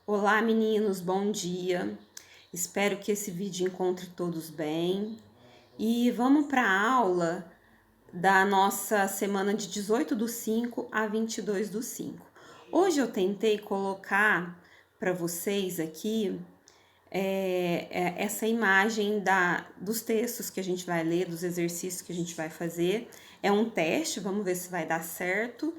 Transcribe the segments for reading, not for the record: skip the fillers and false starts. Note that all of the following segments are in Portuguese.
Olá, meninos, bom dia. Espero que esse vídeo encontre todos bem. E vamos para a aula da nossa semana de 18/5 a 22/5. Hoje eu tentei colocar para vocês aqui essa imagem dos textos que a gente vai ler, dos exercícios que a gente vai fazer. É um teste, vamos ver se vai dar certo.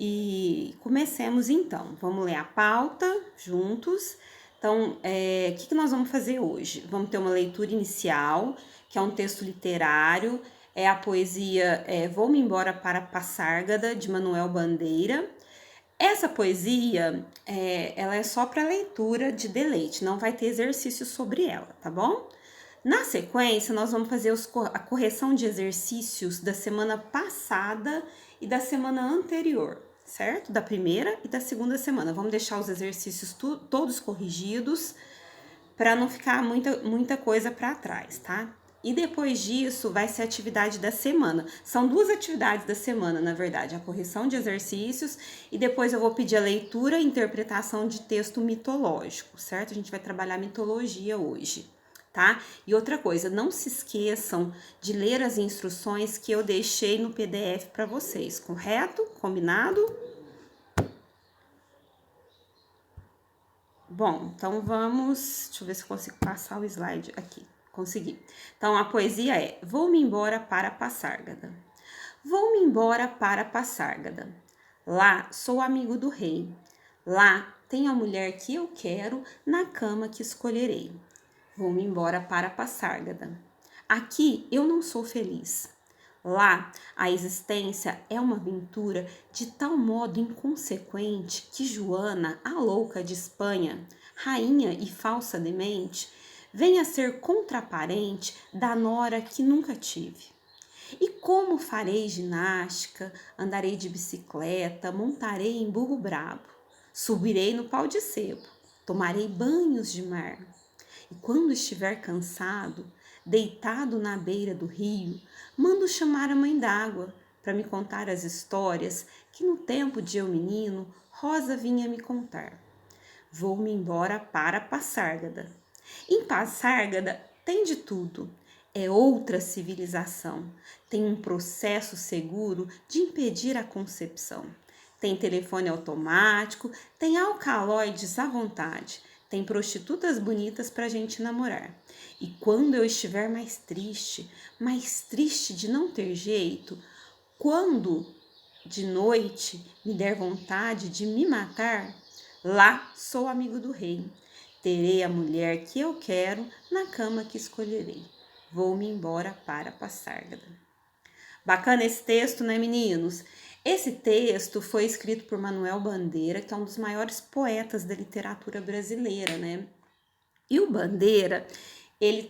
E comecemos então. Vamos ler a pauta juntos. Então, o que nós vamos fazer hoje? Vamos ter uma leitura inicial, que é um texto literário, é a poesia Vou-me embora para Passárgada, de Manuel Bandeira. Essa poesia, ela é só para leitura de deleite, não vai ter exercício sobre ela, tá bom? Na sequência, nós vamos fazer a correção de exercícios da semana passada e da semana anterior, certo? Da primeira e da segunda semana. Vamos deixar os exercícios todos corrigidos para não ficar muita coisa para trás, tá? E depois disso vai ser a atividade da semana. São duas atividades da semana, na verdade, a correção de exercícios e depois eu vou pedir a leitura e interpretação de texto mitológico, certo? A gente vai trabalhar mitologia hoje, tá? E outra coisa, não se esqueçam de ler as instruções que eu deixei no PDF para vocês, correto? Combinado? Bom, então vamos, deixa eu ver se eu consigo passar o slide aqui. Consegui. Então, a poesia é: Vou-me embora para Passárgada. Vou-me embora para Passárgada. Lá sou amigo do rei. Lá tenho a mulher que eu quero na cama que escolherei. Vou-me embora para Passárgada. Aqui eu não sou feliz. Lá, a existência é uma aventura de tal modo inconsequente que Joana, a louca de Espanha, rainha e falsa demente, vem a ser contraparente da nora que nunca tive. E como farei ginástica, andarei de bicicleta, montarei em burro brabo, subirei no pau de sebo, tomarei banhos de mar. E quando estiver cansado, deitado na beira do rio, mando chamar a mãe d'água para me contar as histórias que no tempo de eu menino Rosa vinha me contar. Vou-me embora para Passárgada. Em Passárgada tem de tudo. É outra civilização. Tem um processo seguro de impedir a concepção. Tem telefone automático, tem alcaloides à vontade, tem prostitutas bonitas pra gente namorar. E quando eu estiver mais triste de não ter jeito, quando de noite me der vontade de me matar, lá sou amigo do rei. Terei a mulher que eu quero na cama que escolherei. Vou-me embora para Passárgada. Bacana esse texto, né, meninos? Esse texto foi escrito por Manuel Bandeira, que é um dos maiores poetas da literatura brasileira, né? E o Bandeira, ele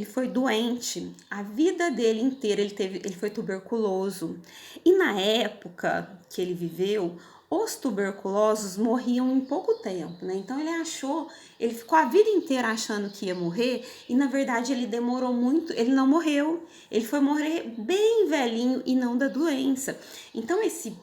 foi doente a vida dele inteira, ele foi tuberculoso. E na época que ele viveu, os tuberculosos morriam em pouco tempo, né? Então ele ficou a vida inteira achando que ia morrer e na verdade ele demorou muito, ele não morreu. Ele foi morrer bem velhinho e não da doença. Então esse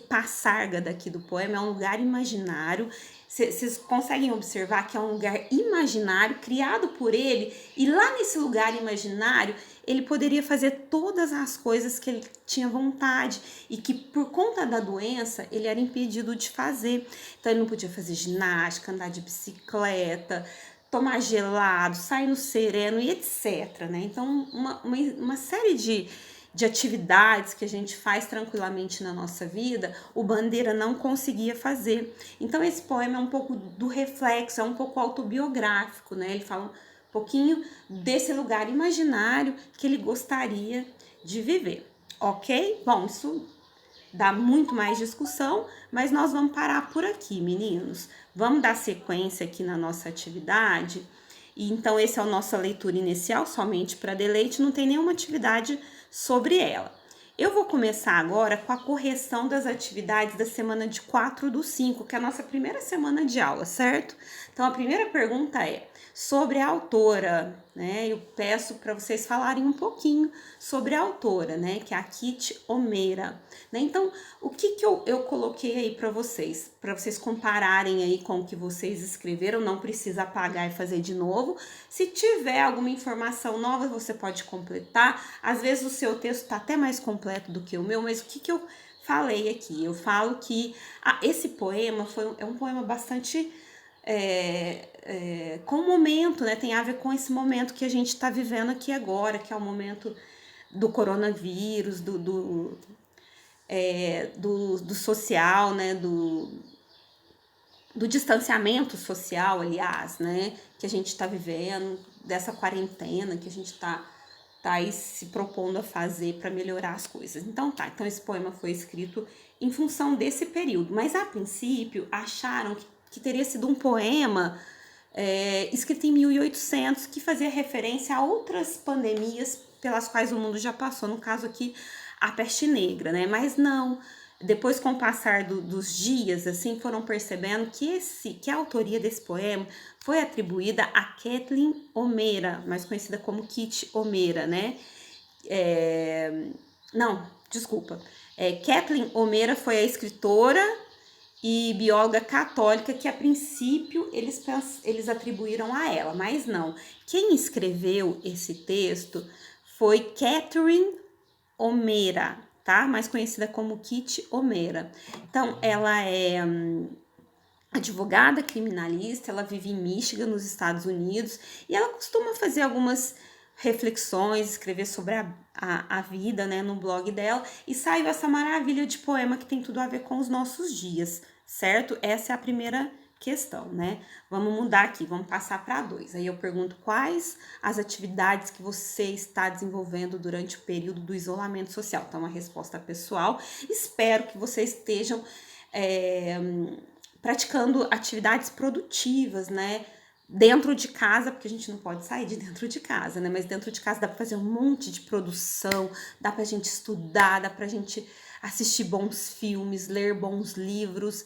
Passárgada daqui do poema é um lugar imaginário. Vocês conseguem observar que é um lugar imaginário criado por ele e lá nesse lugar imaginário ele poderia fazer todas as coisas que ele tinha vontade e que por conta da doença ele era impedido de fazer. Então ele não podia fazer ginástica, andar de bicicleta, tomar gelado, sair no sereno e etc, né? Então uma série de atividades que a gente faz tranquilamente na nossa vida, o Bandeira não conseguia fazer. Então esse poema é um pouco do reflexo, é um pouco autobiográfico, né? Ele fala um pouquinho desse lugar imaginário que ele gostaria de viver, ok? Bom, isso dá muito mais discussão, mas nós vamos parar por aqui, meninos. Vamos dar sequência aqui na nossa atividade. E então esse é a nossa leitura inicial, somente para deleite, não tem nenhuma atividade sobre ela. Eu vou começar agora com a correção das atividades da semana de 4/5, que é a nossa primeira semana de aula, certo? Então, a primeira pergunta é sobre a autora, né? Eu peço para vocês falarem um pouquinho sobre a autora, né? Que é a Kit O'Meara, né? Então, o que eu coloquei aí para vocês compararem aí com o que vocês escreveram, não precisa apagar e fazer de novo. Se tiver alguma informação nova, você pode completar. Às vezes o seu texto está até mais completo do que o meu, mas o que eu falei aqui? Eu falo que esse poema é um poema bastante com o momento, né? Tem a ver com esse momento que a gente está vivendo aqui agora, que é o momento do coronavírus, do social, né? Do distanciamento social, aliás, né? Que a gente está vivendo, dessa quarentena que a gente tá aí se propondo a fazer para melhorar as coisas. Então esse poema foi escrito em função desse período, mas a princípio acharam que teria sido um poema escrito em 1800, que fazia referência a outras pandemias pelas quais o mundo já passou, no caso aqui a peste negra, né? Mas não. Depois, com o passar dos dias, assim, foram percebendo que a autoria desse poema foi atribuída a Kathleen O'Meara, mais conhecida como Kit O'Meara, né? Kathleen O'Meara foi a escritora e bióloga católica que, a princípio, eles atribuíram a ela, mas não. Quem escreveu esse texto foi Catherine O'Meara, tá? Mais conhecida como Kit O'Meara. Então, ela é advogada criminalista, ela vive em Michigan, nos Estados Unidos, e ela costuma fazer algumas reflexões, escrever sobre a vida, né, no blog dela, e saiu essa maravilha de poema que tem tudo a ver com os nossos dias, certo? Essa é a primeira questão, né? Vamos mudar aqui, vamos passar para 2. Aí eu pergunto quais as atividades que você está desenvolvendo durante o período do isolamento social. Então, uma resposta pessoal. Espero que vocês estejam praticando atividades produtivas, né? Dentro de casa, porque a gente não pode sair de dentro de casa, né? Mas dentro de casa dá para fazer um monte de produção, dá pra gente estudar, dá pra gente assistir bons filmes, ler bons livros,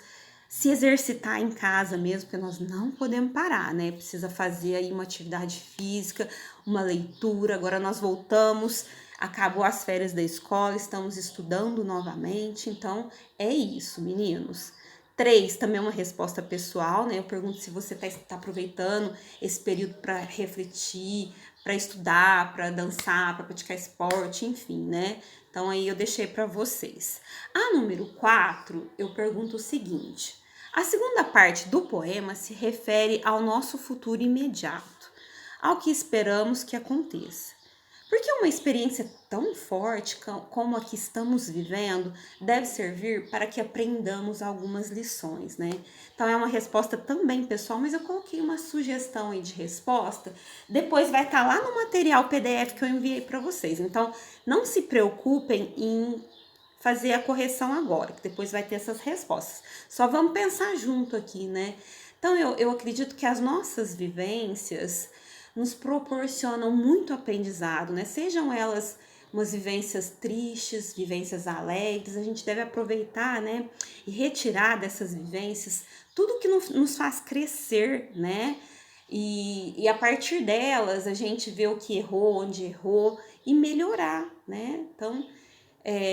se exercitar em casa mesmo, porque nós não podemos parar, né? Precisa fazer aí uma atividade física, uma leitura. Agora nós voltamos, acabou as férias da escola, estamos estudando novamente, então é isso, meninos. 3, também é uma resposta pessoal, né? Eu pergunto se você tá aproveitando esse período para refletir, para estudar, para dançar, para praticar esporte, enfim, né? Então aí eu deixei para vocês. A número 4, eu pergunto o seguinte: a segunda parte do poema se refere ao nosso futuro imediato, ao que esperamos que aconteça. Porque uma experiência tão forte como a que estamos vivendo deve servir para que aprendamos algumas lições, né? Então é uma resposta também pessoal, mas eu coloquei uma sugestão aí de resposta. Depois vai estar lá no material PDF que eu enviei para vocês. Então não se preocupem em fazer a correção agora, que depois vai ter essas respostas. Só vamos pensar junto aqui, né? Então eu acredito que as nossas vivências nos proporcionam muito aprendizado, né? Sejam elas umas vivências tristes, vivências alegres, a gente deve aproveitar, né? E retirar dessas vivências tudo que nos faz crescer, né? E a partir delas a gente vê o que errou, onde errou e melhorar, né? Então,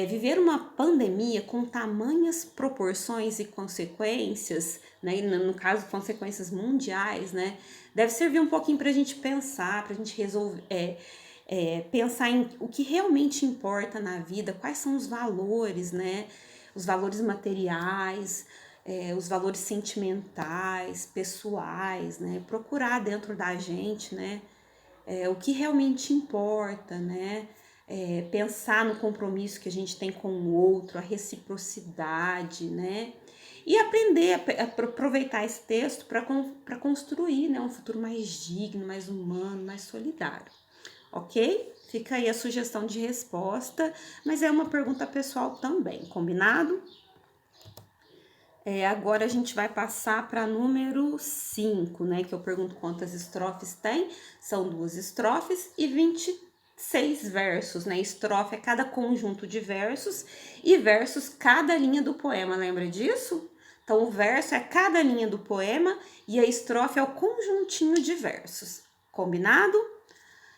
viver uma pandemia com tamanhas proporções e consequências, né, e no caso consequências mundiais, né, deve servir um pouquinho para a gente pensar, para a gente resolver, pensar em o que realmente importa na vida, quais são os valores, né, os valores materiais, os valores sentimentais, pessoais, né, procurar dentro da gente, né, o que realmente importa, né? Pensar no compromisso que a gente tem com o outro, a reciprocidade, né? E aprender a aproveitar esse texto para construir, né, um futuro mais digno, mais humano, mais solidário. Ok? Fica aí a sugestão de resposta, mas é uma pergunta pessoal também, combinado? Agora a gente vai passar para número 5, né? Que eu pergunto quantas estrofes tem. São 2 estrofes e 20 6 versos, né? Estrofe é cada conjunto de versos e versos cada linha do poema, lembra disso? Então, o verso é cada linha do poema e a estrofe é o conjuntinho de versos. Combinado?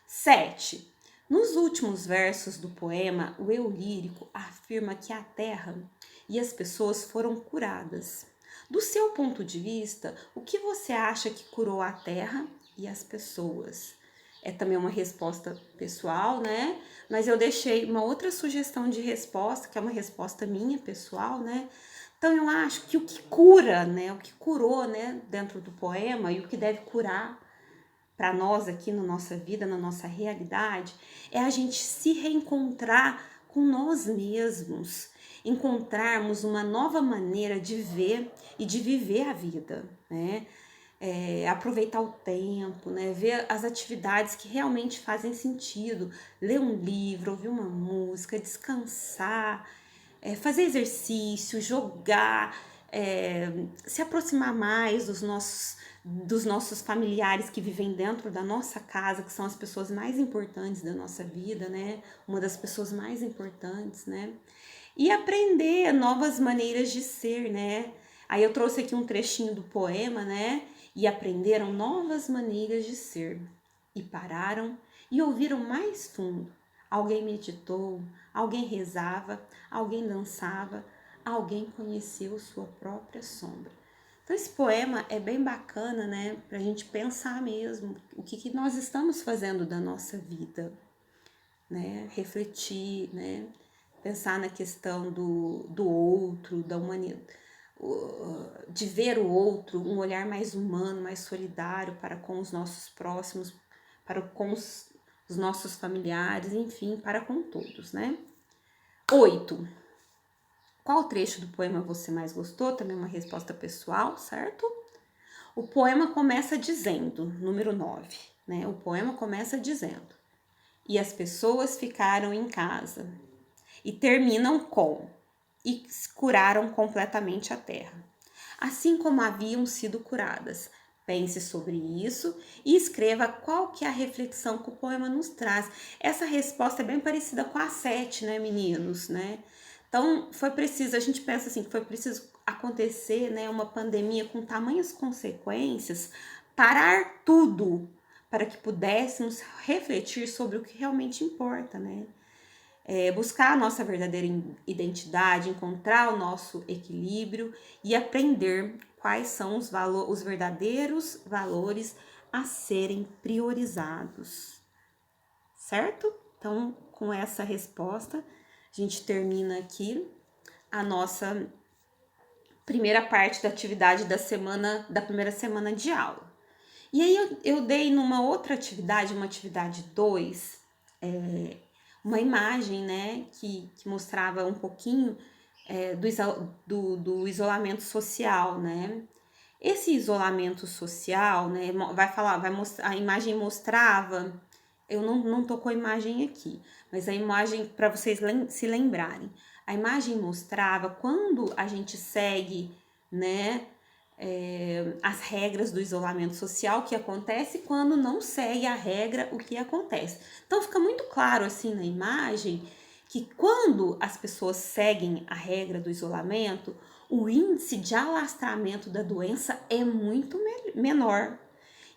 7. Nos últimos versos do poema, o eu lírico afirma que a terra e as pessoas foram curadas. Do seu ponto de vista, o que você acha que curou a terra e as pessoas? É também uma resposta pessoal, né? Mas eu deixei uma outra sugestão de resposta, que é uma resposta minha, pessoal, né? Então eu acho que o que cura, né? O que curou, né, dentro do poema e o que deve curar para nós aqui na nossa vida, na nossa realidade, é a gente se reencontrar com nós mesmos, encontrarmos uma nova maneira de ver e de viver a vida, né? Aproveitar o tempo, né? Ver as atividades que realmente fazem sentido, ler um livro, ouvir uma música, descansar, fazer exercício, jogar, se aproximar mais dos nossos familiares que vivem dentro da nossa casa, que são as pessoas mais importantes da nossa vida, né? Uma das pessoas mais importantes, né? E aprender novas maneiras de ser, né? Aí eu trouxe aqui um trechinho do poema, né? E aprenderam novas maneiras de ser. E pararam e ouviram mais fundo. Alguém meditou, alguém rezava, alguém dançava, alguém conheceu sua própria sombra. Então esse poema é bem bacana, né? Pra gente pensar mesmo o que nós estamos fazendo da nossa vida, né? Refletir, né? Pensar na questão do outro, da humanidade, de ver o outro, um olhar mais humano, mais solidário para com os nossos próximos, para com os nossos familiares, enfim, para com todos, né? 8. Qual trecho do poema você mais gostou? Também uma resposta pessoal, certo? O poema começa dizendo, número 9, né? O poema começa dizendo: e as pessoas ficaram em casa. E terminam com: e curaram completamente a terra, assim como haviam sido curadas. Pense sobre isso e escreva qual que é a reflexão que o poema nos traz. Essa resposta é bem parecida com a 7, né, meninos, né? Então, foi preciso, a gente pensa assim, que foi preciso acontecer, né, uma pandemia com tamanhas consequências, parar tudo para que pudéssemos refletir sobre o que realmente importa, né? Buscar a nossa verdadeira identidade, encontrar o nosso equilíbrio e aprender quais são os verdadeiros valores a serem priorizados, certo? Então, com essa resposta, a gente termina aqui a nossa primeira parte da atividade da primeira semana de aula. E aí eu dei numa outra atividade, uma atividade 2, uma imagem, né, que mostrava um pouquinho do isolamento social, né? Esse isolamento social, né, vai mostrar, a imagem mostrava, eu não tô com a imagem aqui, mas a imagem, para vocês se lembrarem, a imagem mostrava quando a gente segue, né, as regras do isolamento social, o que acontece quando não segue a regra, o que acontece. Então fica muito claro assim na imagem que quando as pessoas seguem a regra do isolamento, o índice de alastramento da doença é muito menor.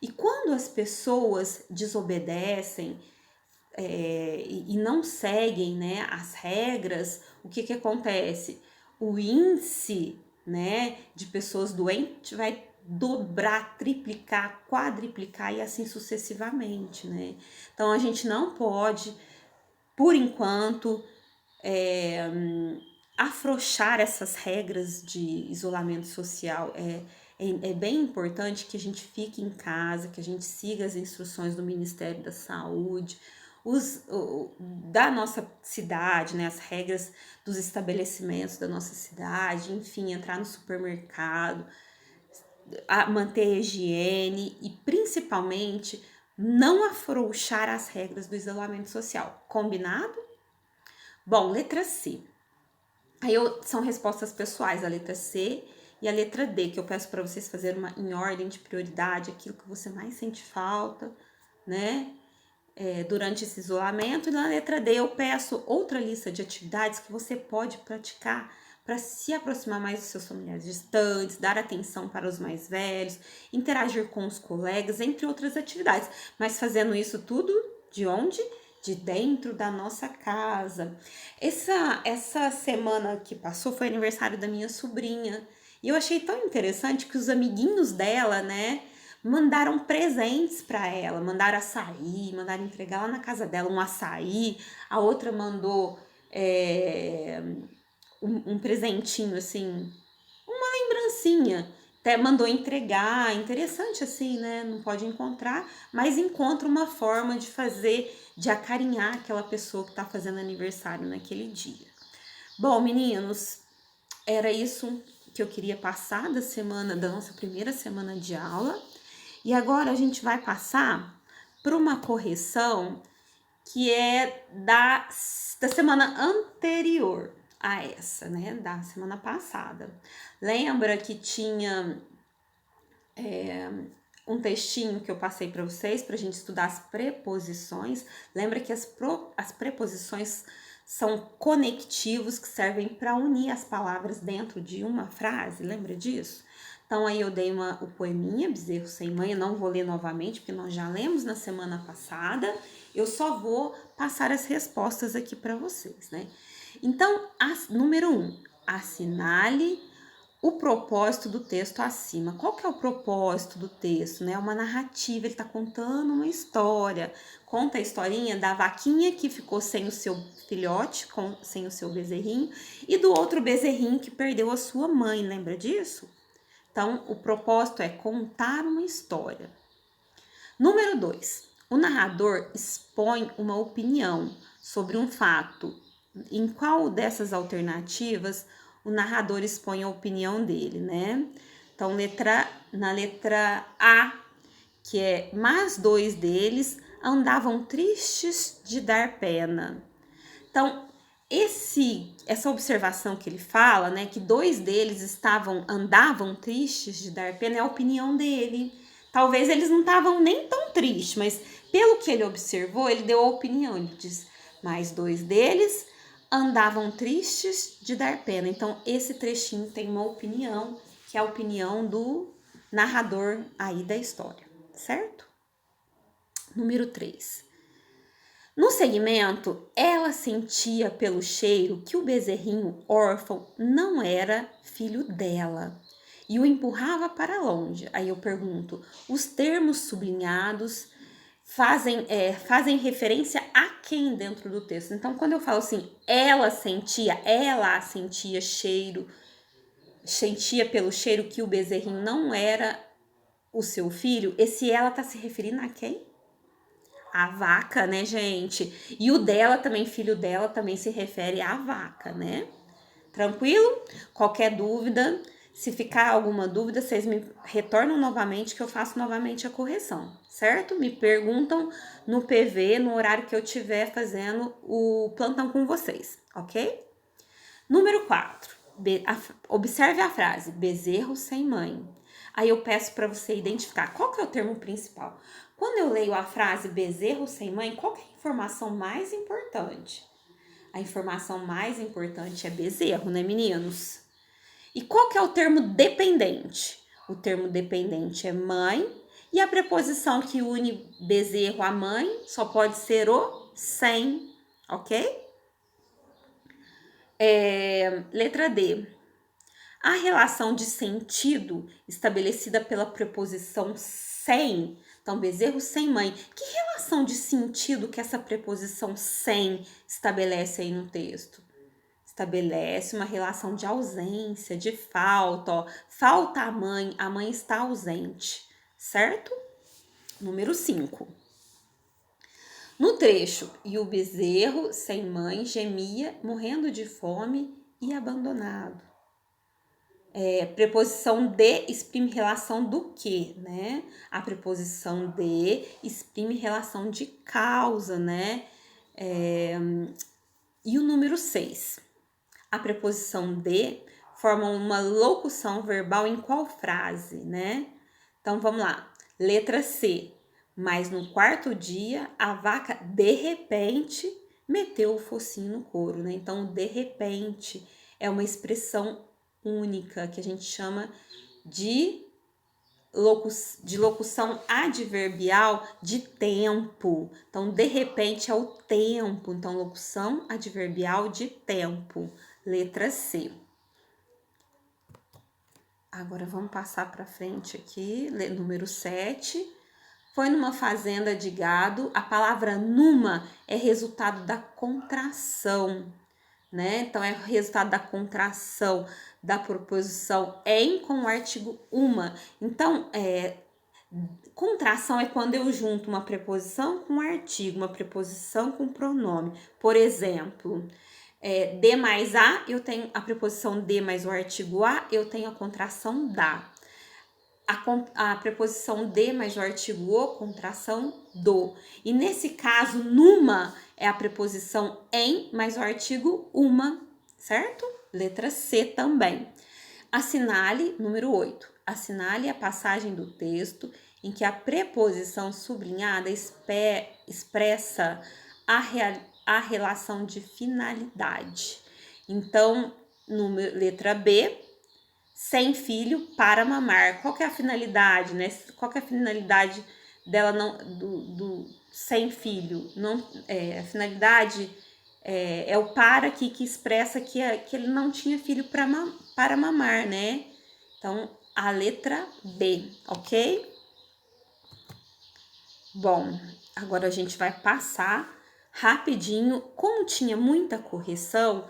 E quando as pessoas desobedecem e não seguem, né, as regras, o que acontece? O índice, né, de pessoas doentes vai dobrar, triplicar, quadriplicar e assim sucessivamente, né? Então a gente não pode, por enquanto, afrouxar essas regras de isolamento social. É bem importante que a gente fique em casa, que a gente siga as instruções do Ministério da Saúde, da nossa cidade, né, as regras dos estabelecimentos da nossa cidade, enfim, entrar no supermercado, manter a higiene e principalmente não afrouxar as regras do isolamento social. Combinado? Bom, letra C. Aí são respostas pessoais, a letra C e a letra D, que eu peço para vocês fazerem em ordem de prioridade, aquilo que você mais sente falta, né? durante esse isolamento. E na letra D eu peço outra lista de atividades que você pode praticar para se aproximar mais dos seus familiares distantes, dar atenção para os mais velhos, interagir com os colegas, entre outras atividades. Mas fazendo isso tudo de onde? De dentro da nossa casa. Essa semana que passou foi aniversário da minha sobrinha. E eu achei tão interessante que os amiguinhos dela, né, mandaram presentes para ela, mandaram açaí, mandaram entregar lá na casa dela um açaí, a outra mandou um presentinho assim, uma lembrancinha, até mandou entregar, interessante assim, né? Não pode encontrar, mas encontra uma forma de fazer, de acarinhar aquela pessoa que tá fazendo aniversário naquele dia. Bom, meninos, era isso que eu queria passar da nossa primeira semana de aula. E agora a gente vai passar para uma correção que é da semana anterior a essa, né? Da semana passada. Lembra que tinha um textinho que eu passei para vocês para a gente estudar as preposições? Lembra que as preposições são conectivos que servem para unir as palavras dentro de uma frase, lembra disso? Então aí eu dei o poeminha Bezerro Sem Mãe, eu não vou ler novamente porque nós já lemos na semana passada, eu só vou passar as respostas aqui para vocês, né? Então, número 1, assinale o propósito do texto acima. Qual que é o propósito do texto, né? Uma narrativa, ele tá contando uma história. Conta a historinha da vaquinha que ficou sem o seu filhote, sem o seu bezerrinho, e do outro bezerrinho que perdeu a sua mãe, lembra disso? Então, o propósito é contar uma história. Número 2, o narrador expõe uma opinião sobre um fato. Em qual dessas alternativas o narrador expõe a opinião dele, né? Então, na letra A, que é: mas 2 deles andavam tristes de dar pena. Então, essa observação que ele fala, né, que 2 deles andavam tristes de dar pena, é a opinião dele. Talvez eles não estavam nem tão tristes, mas pelo que ele observou, ele deu a opinião. Ele diz: mas 2 deles andavam tristes de dar pena. Então, esse trechinho tem uma opinião, que é a opinião do narrador aí da história, certo? Número 3. No segmento, ela sentia pelo cheiro que o bezerrinho órfão não era filho dela e o empurrava para longe. Aí eu pergunto, os termos sublinhados fazem referência a quem dentro do texto? Então, quando eu falo assim, ela sentia sentia pelo cheiro que o bezerrinho não era o seu filho, esse ela tá se referindo a quem? A vaca, né, gente? E o dela também, filho dela, também se refere à vaca, né? Tranquilo? Qualquer dúvida, se ficar alguma dúvida, vocês me retornam novamente que eu faço novamente a correção, certo? Me perguntam no PV, no horário que eu estiver fazendo o plantão com vocês, ok? Número 4. Observe a frase, bezerro sem mãe. Aí eu peço para você identificar qual que é o termo principal. Quando eu leio a frase bezerro sem mãe, qual que é a informação mais importante? A informação mais importante é bezerro, né, meninos? E qual que é o termo dependente? O termo dependente é mãe e a preposição que une bezerro a mãe só pode ser o sem, ok? Letra D. A relação de sentido estabelecida pela preposição sem, então bezerro sem mãe, que relação de sentido que essa preposição sem estabelece aí no texto? Estabelece uma relação de ausência, de falta, ó. Falta a mãe está ausente, certo? Número 5. No trecho, e o bezerro sem mãe gemia, morrendo de fome e abandonado. Preposição de exprime relação do que, né? A preposição de exprime relação de causa, né? E o número 6. A preposição de forma uma locução verbal em qual frase, né? Então, vamos lá. Letra C. Mas no quarto dia, a vaca, de repente, meteu o focinho no couro, né? Então, de repente, é uma expressão única que a gente chama de locução adverbial de tempo. Então, de repente, é o tempo. Então, locução adverbial de tempo. Letra C. Agora, vamos passar para frente aqui. Número 7. Foi numa fazenda de gado. A palavra numa é resultado da contração, né? Então, é resultado da contração da preposição em com o artigo uma. Então, contração é quando eu junto uma preposição com um artigo, uma preposição com pronome. Por exemplo, de mais a, eu tenho a preposição de mais o artigo a, eu tenho a contração da. A preposição de mais o artigo o, contração do. E nesse caso, numa é a preposição em mais o artigo uma, certo? Letra C também. Assinale, número 8. Assinale a passagem do texto em que a preposição sublinhada expressa a relação de finalidade. Então, letra B, sem filho para mamar. Qual que é a finalidade, né? Qual que é a finalidade dela do sem filho? Não, a finalidade é o para aqui que expressa que ele não tinha filho para mamar, né? Então, a letra B, ok? Bom, agora a gente vai passar rapidinho. Como tinha muita correção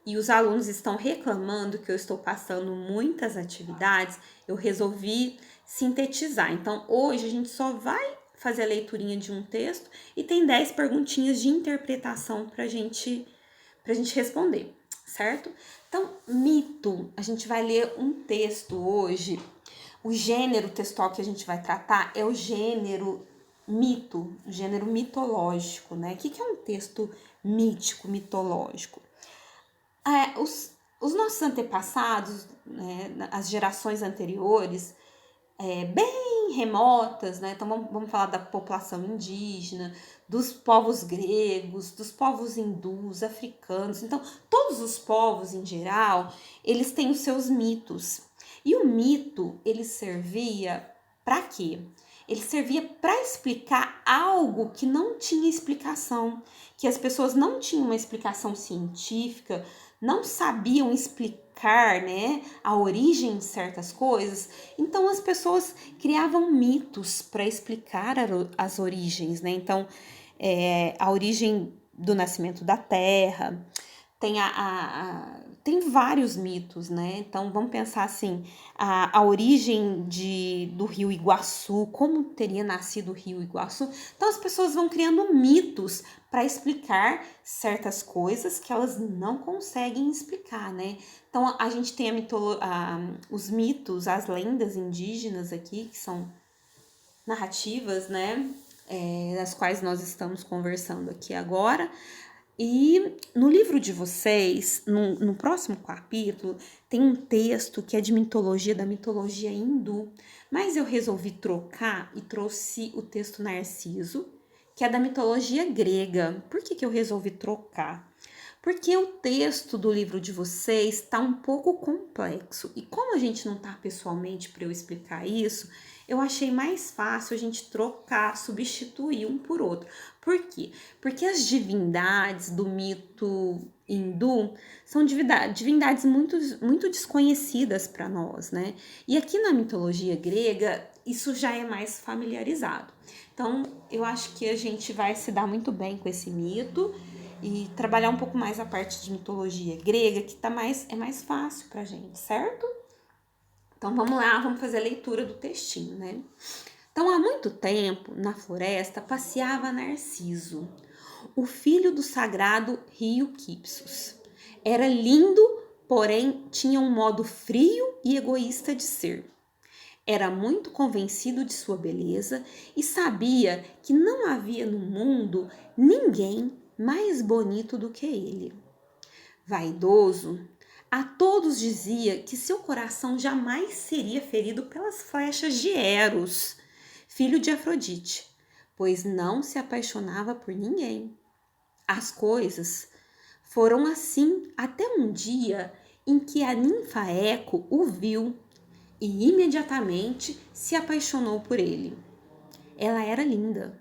e os alunos estão reclamando que eu estou passando muitas atividades, eu resolvi sintetizar. Então, hoje a gente só vai fazer a leiturinha de um texto e tem 10 perguntinhas de interpretação para gente responder, certo? Então, mito, a gente vai ler um texto hoje. O gênero textual que a gente vai tratar é o gênero mito, o gênero mitológico, né? O que é um texto mítico, mitológico? Os nossos antepassados, né, as gerações anteriores, bem remotas, né? Então vamos falar da população indígena, dos povos gregos, dos povos hindus, africanos. Então, todos os povos em geral, eles têm os seus mitos. E o mito, ele servia para quê? Ele servia para explicar algo que não tinha explicação, que as pessoas não tinham uma explicação científica, não sabiam explicar, né, a origem de certas coisas. Então as pessoas criavam mitos para explicar as origens, né? Então a origem do nascimento da Terra, tem vários mitos, né? Então vamos pensar assim, a origem do Rio Iguaçu, como teria nascido o Rio Iguaçu. Então as pessoas vão criando mitos para explicar certas coisas que elas não conseguem explicar, né? Então a gente tem os mitos, as lendas indígenas aqui, que são narrativas, né? Das quais nós estamos conversando aqui agora. E no livro de vocês, no próximo capítulo, tem um texto que é de mitologia, da mitologia hindu, mas eu resolvi trocar e trouxe o texto Narciso, que é da mitologia grega. Por que eu resolvi trocar? Porque o texto do livro de vocês está um pouco complexo. E como a gente não está pessoalmente para eu explicar isso, eu achei mais fácil a gente trocar, substituir um por outro. Por quê? Porque as divindades do mito hindu são divindades muito, muito desconhecidas para nós, né? E aqui na mitologia grega, isso já é mais familiarizado. Então, eu acho que a gente vai se dar muito bem com esse mito e trabalhar um pouco mais a parte de mitologia grega, que é mais fácil pra gente, certo? Então vamos lá, vamos fazer a leitura do textinho, né? Então, há muito tempo, na floresta, passeava Narciso, o filho do sagrado rio Quipsos. Era lindo, porém tinha um modo frio e egoísta de ser. Era muito convencido de sua beleza e sabia que não havia no mundo ninguém mais bonito do que ele. Vaidoso, a todos dizia que seu coração jamais seria ferido pelas flechas de Eros, filho de Afrodite, pois não se apaixonava por ninguém. As coisas foram assim até um dia em que a ninfa Eco o viu e imediatamente se apaixonou por ele. Ela era linda,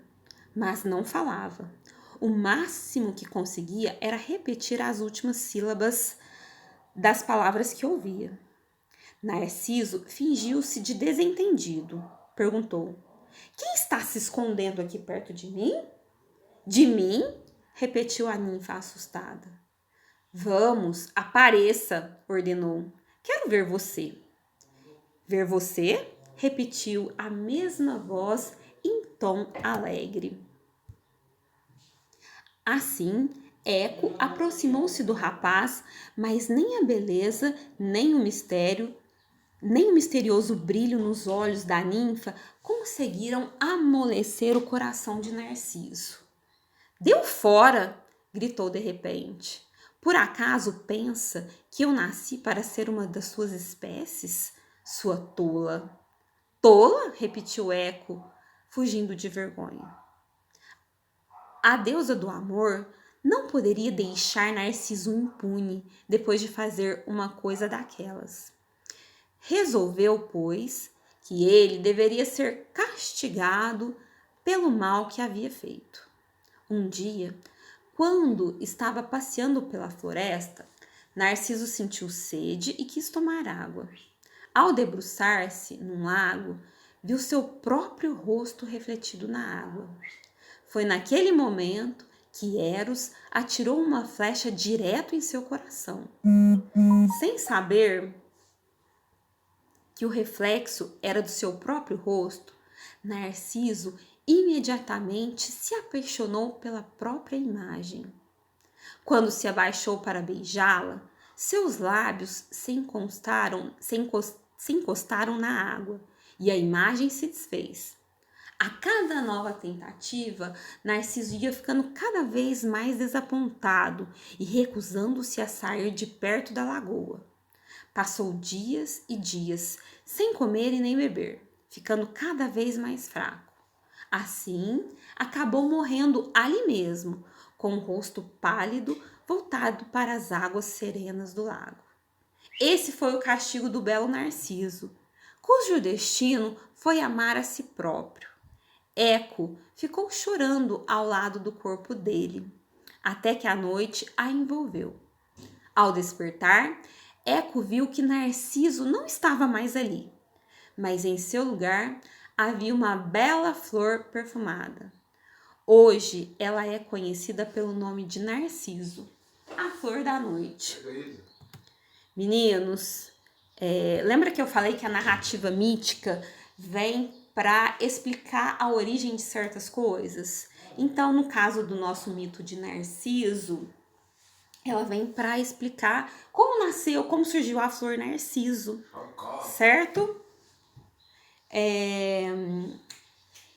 mas não falava. O máximo que conseguia era repetir as últimas sílabas das palavras que ouvia. Narciso fingiu-se de desentendido. Perguntou: quem está se escondendo aqui perto de mim? De mim? Repetiu a ninfa assustada. Vamos, apareça, ordenou. Quero ver você. Ver você? Repetiu a mesma voz em tom alegre. Assim, Eco aproximou-se do rapaz, mas nem a beleza, nem o mistério, nem o misterioso brilho nos olhos da ninfa conseguiram amolecer o coração de Narciso. Deu fora! Gritou de repente. Por acaso pensa que eu nasci para ser uma das suas espécies? Sua tola. Tola? Repetiu Eco, fugindo de vergonha. A deusa do amor não poderia deixar Narciso impune depois de fazer uma coisa daquelas. Resolveu, pois, que ele deveria ser castigado pelo mal que havia feito. Um dia, quando estava passeando pela floresta, Narciso sentiu sede e quis tomar água. Ao debruçar-se num lago, viu seu próprio rosto refletido na água. Foi naquele momento que Eros atirou uma flecha direto em seu coração. Sem saber que o reflexo era do seu próprio rosto, Narciso imediatamente se apaixonou pela própria imagem. Quando se abaixou para beijá-la, seus lábios se encostaram na água e a imagem se desfez. A cada nova tentativa, Narciso ia ficando cada vez mais desapontado e recusando-se a sair de perto da lagoa. Passou dias e dias sem comer e nem beber, ficando cada vez mais fraco. Assim, acabou morrendo ali mesmo, com o rosto pálido voltado para as águas serenas do lago. Esse foi o castigo do belo Narciso, cujo destino foi amar a si próprio. Eco ficou chorando ao lado do corpo dele, até que a noite a envolveu. Ao despertar, Eco viu que Narciso não estava mais ali, mas em seu lugar havia uma bela flor perfumada. Hoje ela é conhecida pelo nome de Narciso, a flor da noite. Meninos, lembra que eu falei que a narrativa mítica vem para explicar a origem de certas coisas? Então, no caso do nosso mito de Narciso, ela vem para explicar como nasceu, como surgiu a flor Narciso, certo?